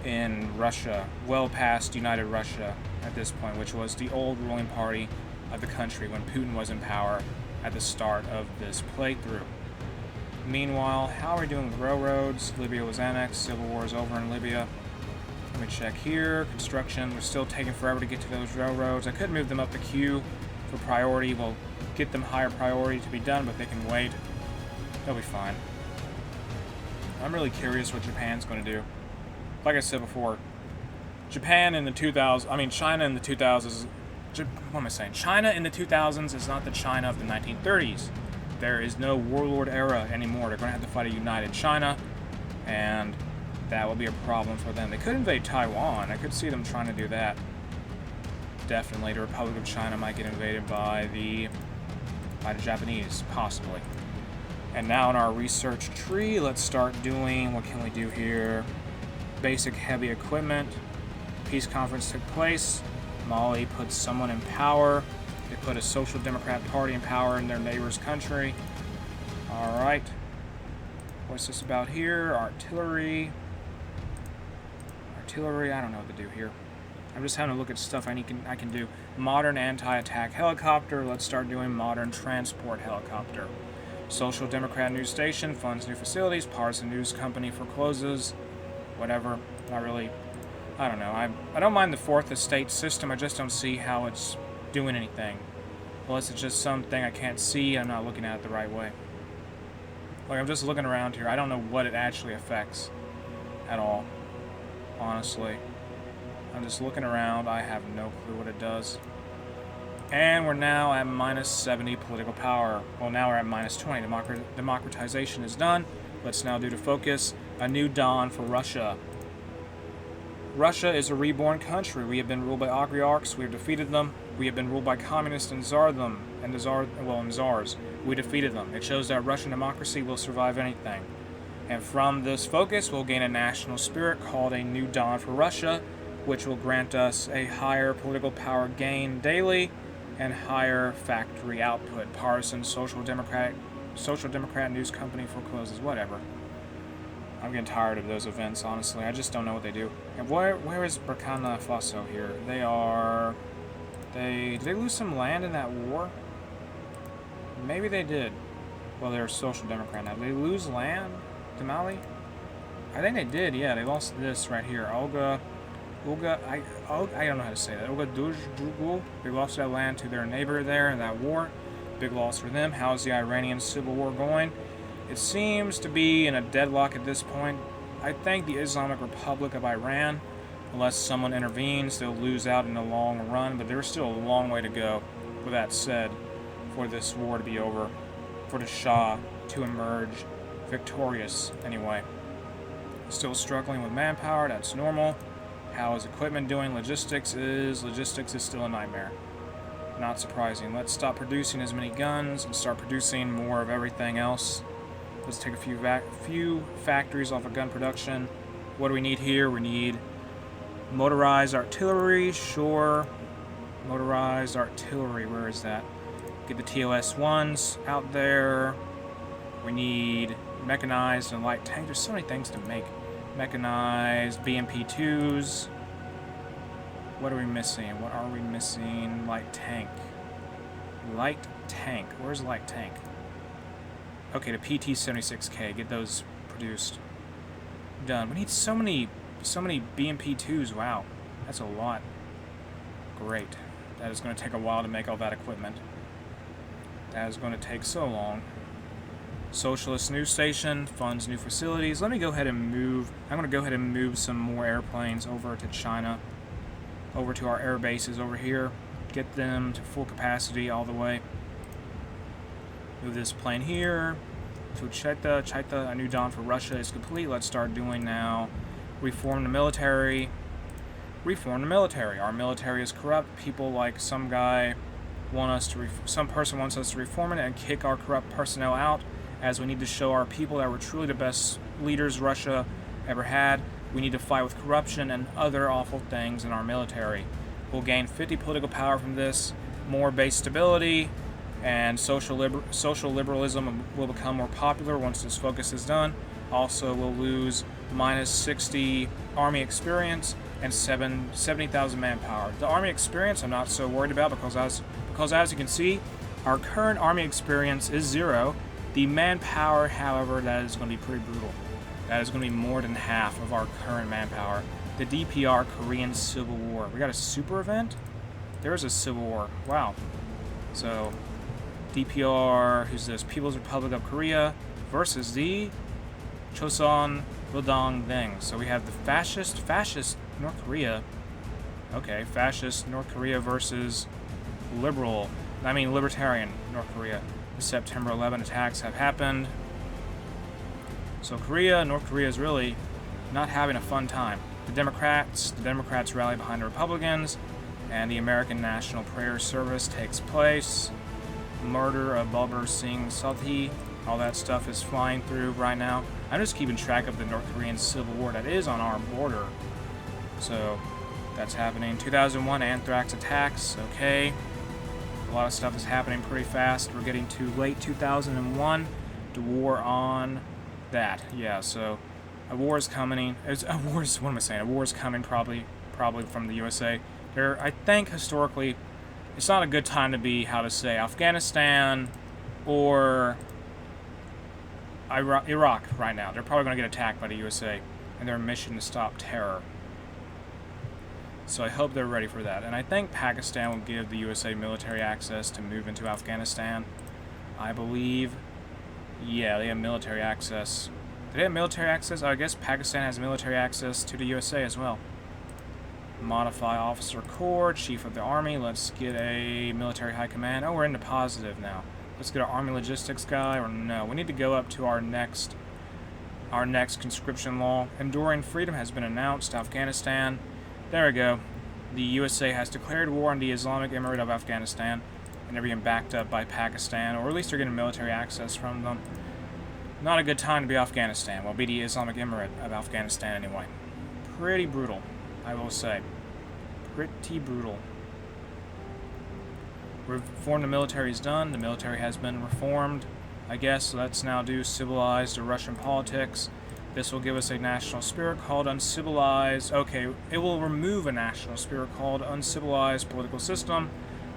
Speaker 1: in Russia, well past United Russia at this point, which was the old ruling party of the country when Putin was in power at the start of this playthrough. Meanwhile, how are we doing with railroads? Libya was annexed, civil war is over in Libya. Let me check here. Construction, we're still taking forever to get to those railroads. I could move them up the queue for priority. We'll get them higher priority to be done, but they can wait. They'll be fine. I'm really curious what Japan's going to do. Like I said before, China in the 2000s, what am I saying? China in the 2000s is not the China of the 1930s. There is no warlord era anymore. They're going to have to fight a united China, and that will be a problem for them. They could invade Taiwan. I could see them trying to do that. Definitely, the Republic of China might get invaded by the Japanese, possibly. And now in our research tree, let's start doing, what can we do here? Basic heavy equipment. Peace conference took place. Mali put someone in power. They put a Social Democrat Party in power in their neighbor's country. Alright. What's this about here? Artillery. I don't know what to do here. I'm just having to look at stuff I can do. Modern anti-attack helicopter. Let's start doing modern transport helicopter. Social Democrat news station funds new facilities. Partisan news company forecloses. Whatever. Not really. I don't know. I don't mind the fourth estate system. I just don't see how it's doing anything. Unless it's just something I can't see, I'm not looking at it the right way. Like, I'm just looking around here. I don't know what it actually affects at all, honestly. I'm just looking around. I have no clue what it does. And we're now at minus 70 political power. Well, now we're at minus 20. Democratization is done. Let's now do the focus. A new dawn for Russia. Russia is a reborn country. We have been ruled by Ogryarchs. We have defeated them. We have been ruled by communists and czars. We defeated them. It shows that Russian democracy will survive anything. And from this focus, we'll gain a national spirit called a new dawn for Russia, which will grant us a higher political power gain daily and higher factory output. Partisan Social Democrat news company forecloses, whatever. I'm getting tired of those events, honestly. I just don't know what they do. And where is Burkina Faso here? Did they lose some land in that war? Maybe they did. Well, they're a social democrat now. Did they lose land to Mali? I think they did, yeah. They lost this right here. I don't know how to say that. Ouagadougou. They lost that land to their neighbor there in that war. Big loss for them. How's the Iranian civil war going? It seems to be in a deadlock at this point. I think the Islamic Republic of Iran, unless someone intervenes, they'll lose out in the long run, but there's still a long way to go, with that said, for this war to be over, for the Shah to emerge victorious anyway. Still struggling with manpower, that's normal. How is equipment doing? Logistics is still a nightmare. Not surprising. Let's stop producing as many guns and start producing more of everything else. Let's take a few factories off of gun production. What do we need here? We need motorized artillery, sure. Motorized artillery, where is that? Get the TOS-1s out there. We need mechanized and light tank. There's so many things to make. Mechanized BMP-2s. What are we missing? What are we missing? Light tank. Light tank. Where's the light tank? Okay, the PT-76K. Get those produced. Done. We need so many BMP-2s. Wow. That's a lot. Great. That is going to take a while to make all that equipment. That is going to take so long. Socialist news station funds new facilities. Let me go ahead and move. I'm going to go ahead and move some more airplanes over to China. Over to our air bases over here. Get them to full capacity all the way. Move this plane here to Chita. Chita, a new dawn for Russia is complete. Let's start doing now. Reform the military. Reform the military. Our military is corrupt. People like some guy some person wants us to reform it and kick our corrupt personnel out, as we need to show our people that we're truly the best leaders Russia ever had. We need to fight with corruption and other awful things in our military. We'll gain 50 political power from this, more base stability, and social liberalism will become more popular once this focus is done. Also, we'll lose minus 60 army experience and 70,000 manpower. The army experience I'm not so worried about because as you can see, our current army experience is 0. The manpower, however, that is going to be pretty brutal. That is going to be more than half of our current manpower. The DPR Korean Civil War. We got a super event? There's a civil war. Wow. So, DPR, who's this? People's Republic of Korea versus the Chosun Rodong Deng. So we have the fascist North Korea. Okay, fascist North Korea versus libertarian North Korea. The September 11 attacks have happened. So North Korea is really not having a fun time. The Democrats rally behind the Republicans, and the American National Prayer Service takes place. Murder of Babur Singh Sudhi, all that stuff is flying through right now. I'm just keeping track of the North Korean Civil War that is on our border. So that's happening. 2001 anthrax attacks, okay. A lot of stuff is happening pretty fast. We're getting to late 2001, the war on that. Yeah, so a war is coming. A war is coming probably from the USA. I think historically, it's not a good time to be, Afghanistan or Iraq right now. They're probably going to get attacked by the USA and their mission to stop terror. So I hope they're ready for that. And I think Pakistan will give the USA military access to move into Afghanistan. I believe, yeah, they have military access. Do they have military access? I guess Pakistan has military access to the USA as well. Modify Officer Corps, Chief of the Army. Let's get a military high command. Oh, we're into positive now. Let's get our Army logistics guy, or no. We need to go up to our next conscription law. Enduring freedom has been announced. Afghanistan. There we go. The USA has declared war on the Islamic Emirate of Afghanistan, and they're being backed up by Pakistan, or at least they're getting military access from them. Not a good time to be Afghanistan. Well, be the Islamic Emirate of Afghanistan anyway. Pretty brutal, I will say. Pretty brutal. Reform the military is done. The military has been reformed. I guess let's now do civilized Russian politics. This will give us a national spirit called uncivilized. Okay, it will remove a national spirit called uncivilized political system,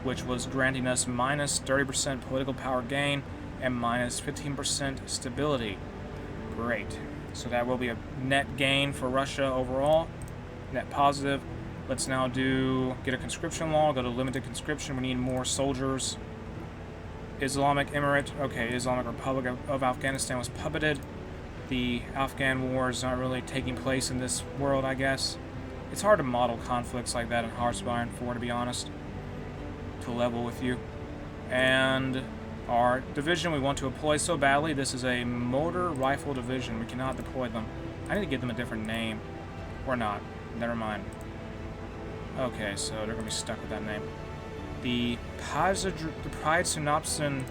Speaker 1: which was granting us minus 30% political power gain and minus 15% stability. Great. So that will be a net gain for Russia overall. Net positive. Let's now get a conscription law, go to limited conscription. We need more soldiers. Islamic Emirate. Okay, Islamic Republic of Afghanistan was puppeted. The Afghan war is not really taking place in this world, I guess. It's hard to model conflicts like that in Hearthstone 4, to be honest, to level with you. And our division we want to deploy so badly, this is a motor rifle division. We cannot deploy them. I need to give them a different name. Or not. Never mind. Okay, so they're going to be stuck with that name. The Pride-Synopsin...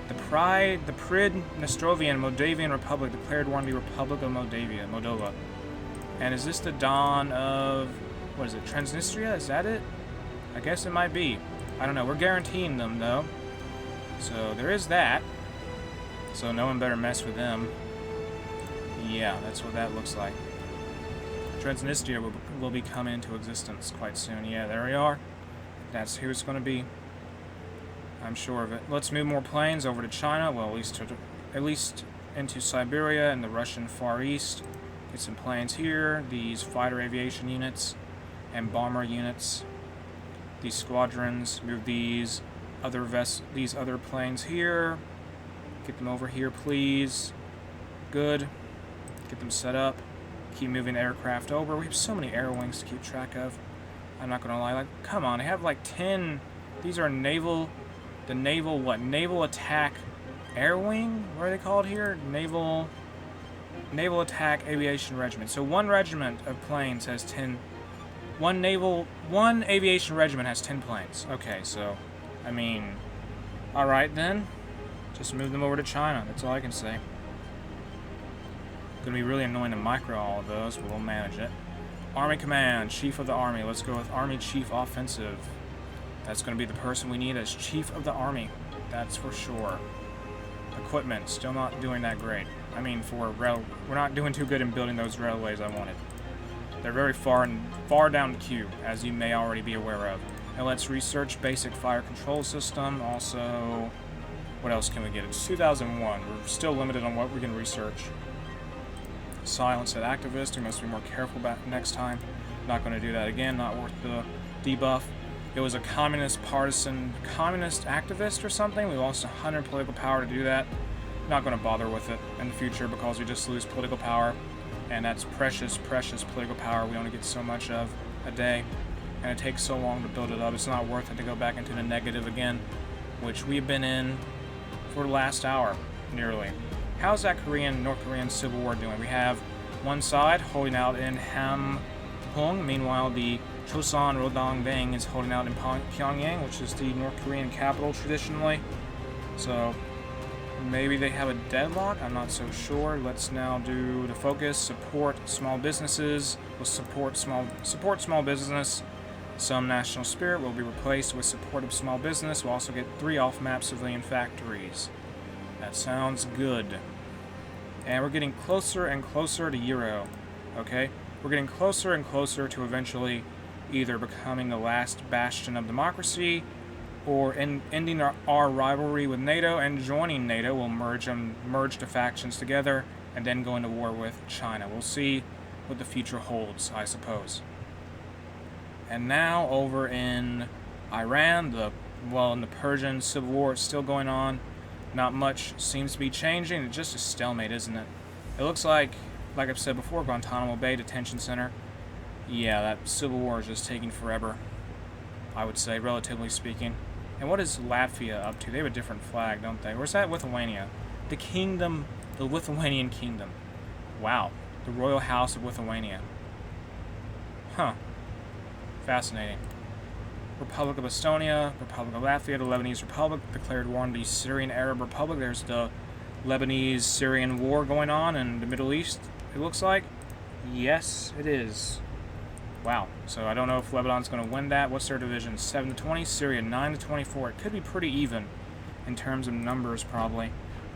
Speaker 1: The Pridnestrovia Moldavian Republic declared war on the Republic of Moldova. And is this the dawn of, what is it, Transnistria? Is that it? I guess it might be. I don't know. We're guaranteeing them, though. So there is that. So no one better mess with them. Yeah, that's what that looks like. Transnistria will be coming into existence quite soon. Yeah, there we are. That's who it's going to be. I'm sure of it. Let's move more planes over to China. Well, at least into Siberia and the Russian Far East. Get some planes here. These fighter aviation units and bomber units. These squadrons. Move these other planes here. Get them over here, please. Good. Get them set up. Keep moving aircraft over. We have so many air wings to keep track of. I'm not gonna lie. Like, come on. I have like 10. These are naval. The Naval Attack Air Wing? What are they called here? Naval Attack Aviation Regiment. So one regiment of planes has 10... One aviation regiment has 10 planes. Okay, so, I mean... Alright then. Just move them over to China. That's all I can say. Gonna be really annoying to micro all of those, but we'll manage it. Army Command, Chief of the Army. Let's go with Army Chief Offensive. That's going to be the person we need as Chief of the Army. That's for sure. Equipment, still not doing that great. I mean, we're not doing too good in building those railways I wanted. They're very far down the queue, as you may already be aware of. And let's research basic fire control system. Also, what else can we get? It's 2001. We're still limited on what we can research. Silence at activists. We must be more careful about next time. Not going to do that again. Not worth the debuff. It was a communist activist or something. We lost 100 political power to do that. Not going to bother with it in the future because we just lose political power. And that's precious, precious political power we only get so much of a day. And it takes so long to build it up. It's not worth it to go back into the negative again, which we've been in for the last hour, nearly. How's that North Korean Civil War doing? We have one side holding out in Hamhung. Meanwhile, the Chosun Rodong-daeng is holding out in Pyongyang, which is the North Korean capital traditionally. So maybe they have a deadlock. I'm not so sure. Let's now do the focus. Support small businesses. We'll support small business. Some national spirit will be replaced with support of small business. We'll also get 3 off-map civilian factories. That sounds good. And we're getting closer and closer to Euro. Okay? We're getting closer and closer to eventually either becoming the last bastion of democracy or ending our rivalry with NATO and joining NATO. We'll merge the factions together and then go into war with China. We'll see what the future holds, I suppose. And now over in Iran, in the Persian Civil War, it's still going on. Not much seems to be changing. It's just a stalemate, isn't it? It looks like I've said before, Guantanamo Bay Detention Center. Yeah, that Civil War is just taking forever, I would say, relatively speaking. And what is Latvia up to? They have a different flag, don't they? Where's that Lithuania? The kingdom, the Lithuanian kingdom. Wow, the Royal House of Lithuania. Huh. Fascinating. Republic of Estonia, Republic of Latvia, the Lebanese Republic declared war on the Syrian Arab Republic. There's the Lebanese-Syrian war going on in the Middle East, it looks like. Yes, it is. Wow. So I don't know if Lebanon's going to win that. What's their division? 7-20. Syria 9-24. It could be pretty even in terms of numbers, probably.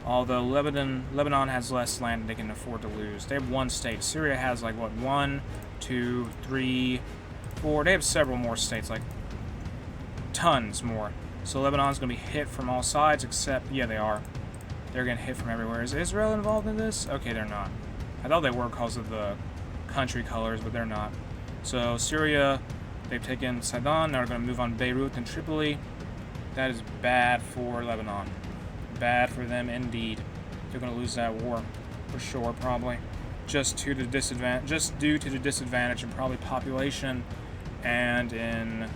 Speaker 1: Although Lebanon has less land than they can afford to lose. They have one state. Syria has like what? 1, 2, 3, 4. They have several more states, like tons more. So Lebanon's going to be hit from all sides, except, yeah, they are. They're getting hit from everywhere. Is Israel involved in this? Okay, they're not. I thought they were because of the country colors, but they're not. So Syria, they've taken Sidon. Now they're going to move on Beirut and Tripoli. That is bad for Lebanon. Bad for them indeed. They're going to lose that war for sure, probably. Just due to the disadvantage in probably population and in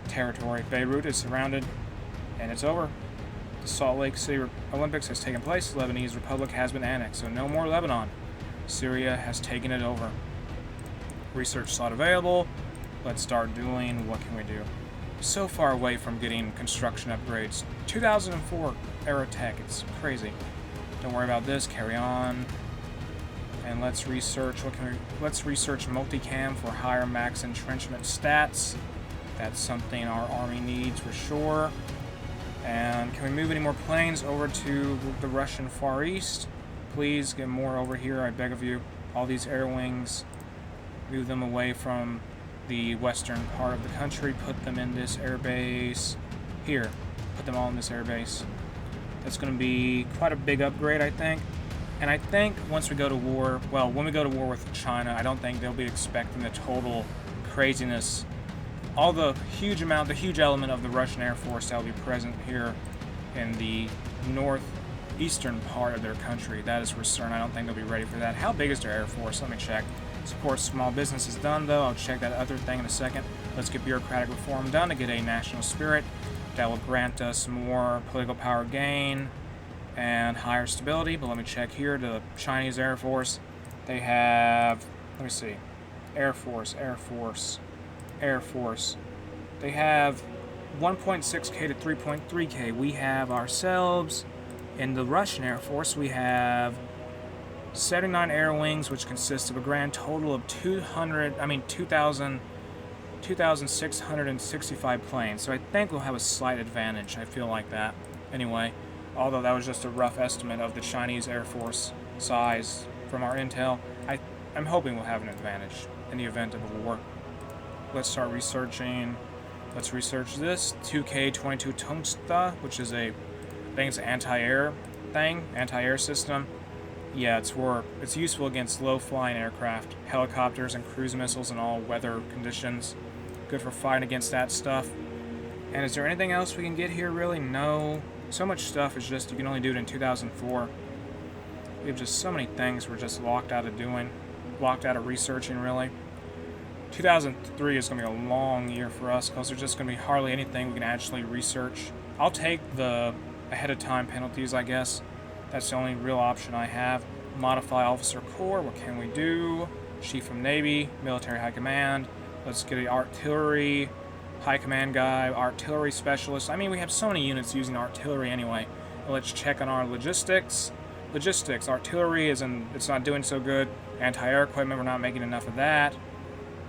Speaker 1: territory. Beirut is surrounded, and it's over. The Salt Lake City Olympics has taken place. The Lebanese Republic has been annexed, so no more Lebanon. Syria has taken it over. Research slot available. Let's start doing, what can we do? So far away from getting construction upgrades. 2004 era tech, it's crazy. Don't worry about this, carry on. And let's research, let's research multicam for higher max entrenchment stats. That's something our army needs for sure. And can we move any more planes over to the Russian Far East? Please get more over here, I beg of you. All these air wings, move them away from the western part of the country, put them in this air base here. Put them all in this air base. That's going to be quite a big upgrade, I think. And I think once we go to war, well, when we go to war with China, I don't think they'll be expecting the total craziness, all the huge element of the Russian Air Force that will be present here in the northeastern part of their country. That is for certain. I don't think they'll be ready for that. How big is their Air Force? Let me check. Support small business is done, though. I'll check that other thing in a second. Let's get bureaucratic reform done to get a national spirit that will grant us more political power gain and higher stability. But let me check here. The Chinese Air Force, they have, let me see, Air Force. They have 1.6K to 3.3K. We have ourselves, in the Russian Air Force, we have 79 air wings, which consists of a grand total of 2,665 planes. So I think we'll have a slight advantage. I feel like that. Anyway, although that was just a rough estimate of the Chinese Air Force size from our intel, I'm hoping we'll have an advantage in the event of a war. Let's start researching. Let's research this 2K-22 Tungsta, which is I think it's an anti-air thing, anti-air system. Yeah, it's useful against low-flying aircraft, helicopters, and cruise missiles in all weather conditions. Good for fighting against that stuff. And is there anything else we can get here, really? No. So much stuff is just, you can only do it in 2004. We have just so many things we're just locked out of researching, really. 2003 is going to be a long year for us because there's just going to be hardly anything we can actually research. I'll take the ahead-of-time penalties, I guess. That's the only real option I have. Modify Officer Corps, what can we do? Chief from Navy, Military High Command. Let's get an Artillery High Command guy, Artillery Specialist. I mean, we have so many units using artillery anyway. Let's check on our logistics. Artillery it's not doing so good. Anti-air equipment, we're not making enough of that.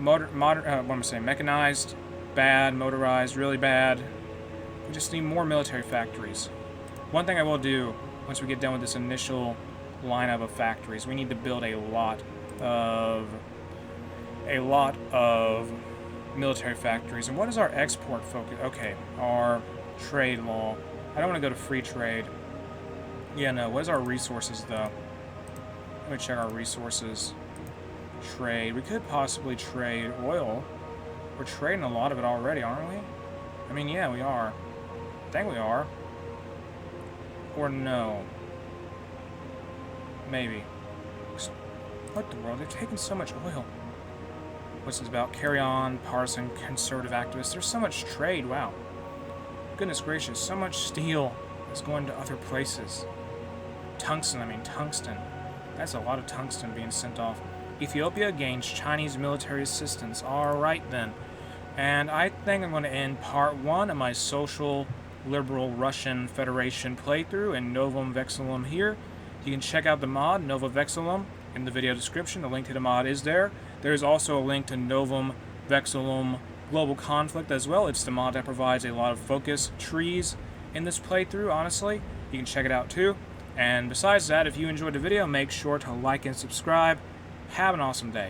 Speaker 1: Mechanized, bad. Motorized, really bad. We just need more military factories. One thing I will do once we get done with this initial lineup of factories, we need to build a lot of military factories. And what is our export focus? Okay, our trade law. I don't want to go to free trade. Yeah, no. What is our resources though? Let me check our resources. Trade. We could possibly trade oil We're trading a lot of it already, aren't we? I mean, yeah, we are. I think we are. Or no. Maybe. What the world? They're taking so much oil. What's this about? Carry on, partisan, conservative activists. There's so much trade, wow. Goodness gracious, so much steel is going to other places. Tungsten. That's a lot of tungsten being sent off. Ethiopia gains Chinese military assistance. Alright then. And I think I'm going to end part 1 of my social liberal Russian Federation playthrough in Novum Vexillum here. You can check out the mod, Nova Vexillum, in the video description. The link to the mod is there. There's also a link to Novum Vexillum Global Conflict as well. It's the mod that provides a lot of focus trees in this playthrough, honestly. You can check it out too. And besides that, if you enjoyed the video, make sure to like and subscribe. Have an awesome day.